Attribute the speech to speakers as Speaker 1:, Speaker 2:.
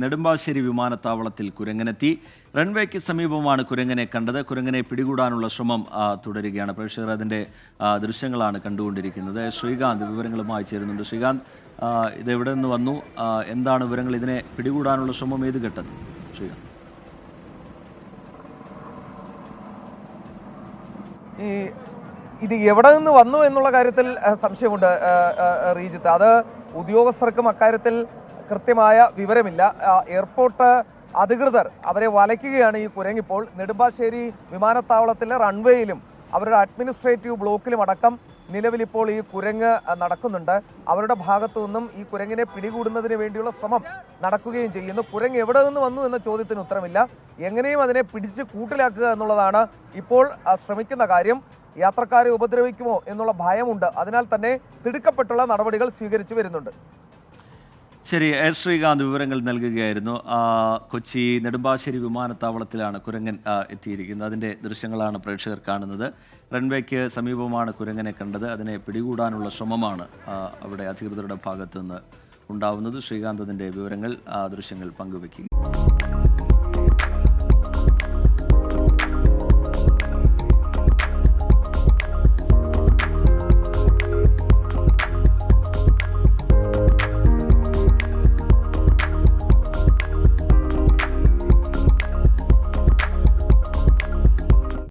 Speaker 1: നെടുമ്പാശ്ശേരി വിമാനത്താവളത്തിൽ കുരങ്ങനെത്തി. റൺവേക്ക് സമീപമാണ് കുരങ്ങനെ കണ്ടത്. കുരങ്ങനെ പിടികൂടാനുള്ള ശ്രമം തുടരുകയാണ്. പ്രേക്ഷകർ അതിൻ്റെ ദൃശ്യങ്ങളാണ് കണ്ടുകൊണ്ടിരിക്കുന്നത്. ശ്രീകാന്ത് വിവരങ്ങളുമായി ചേരുന്നുണ്ട്. ശ്രീകാന്ത്, ഇത് എവിടെ നിന്ന് വന്നു, എന്താണ് വിവരങ്ങൾ, ഇതിനെ പിടികൂടാനുള്ള ശ്രമം ഏത് ഘട്ടത്തിൽ? ശ്രീകാന്ത്,
Speaker 2: ഇത് എവിടെ നിന്ന് വന്നു എന്നുള്ള കാര്യത്തിൽ സംശയമുണ്ട് റീജിത്ത്. അത് ഉദ്യോഗസ്ഥർക്കും അക്കാര്യത്തിൽ കൃത്യമായ വിവരമില്ല. എയർപോർട്ട് അധികൃതർ അവരെ വലയ്ക്കുകയാണ്. ഈ കുരങ്ങിപ്പോൾ നെടുമ്പാശ്ശേരി വിമാനത്താവളത്തിലെ റൺവേയിലും അവരുടെ അഡ്മിനിസ്ട്രേറ്റീവ് ബ്ലോക്കിലും അടക്കം നിലവിലിപ്പോൾ ഈ കുരങ്ങ് നടക്കുന്നുണ്ട്. അവരുടെ ഭാഗത്തു നിന്നും ഈ കുരങ്ങിനെ പിടികൂടുന്നതിന് വേണ്ടിയുള്ള ശ്രമം നടക്കുകയും ചെയ്യുന്നു. കുരങ്ങ് എവിടെ നിന്ന് വന്നു എന്ന ചോദ്യത്തിന് ഉത്തരമില്ല. എങ്ങനെയും അതിനെ പിടിച്ച് കൂട്ടിലാക്കുക എന്നുള്ളതാണ് ഇപ്പോൾ ശ്രമിക്കുന്ന കാര്യം. യാത്രക്കാരെ ഉപദ്രവിക്കുമോ എന്നുള്ള ഭയമുണ്ട്. അതിനാൽ തന്നെ തിടുക്കപ്പെട്ടുള്ള നടപടികൾ സ്വീകരിച്ചു വരുന്നുണ്ട്.
Speaker 1: ശരി, ശ്രീകാന്ത് വിവരങ്ങൾ നൽകുകയായിരുന്നു. കൊച്ചി നെടുമ്പാശ്ശേരി വിമാനത്താവളത്തിലാണ് കുരങ്ങൻ എത്തിയിരിക്കുന്നത്. അതിൻ്റെ ദൃശ്യങ്ങളാണ് പ്രേക്ഷകർ കാണുന്നത്. റൺവേക്ക് സമീപമാണ് കുരങ്ങനെ കണ്ടത്. അതിനെ പിടികൂടാനുള്ള ശ്രമമാണ് അവിടെ അധികൃതരുടെ ഭാഗത്തു നിന്ന് ഉണ്ടാവുന്നത്. ശ്രീകാന്ത് അതിൻ്റെ വിവരങ്ങൾ, ദൃശ്യങ്ങൾ പങ്കുവയ്ക്കുക.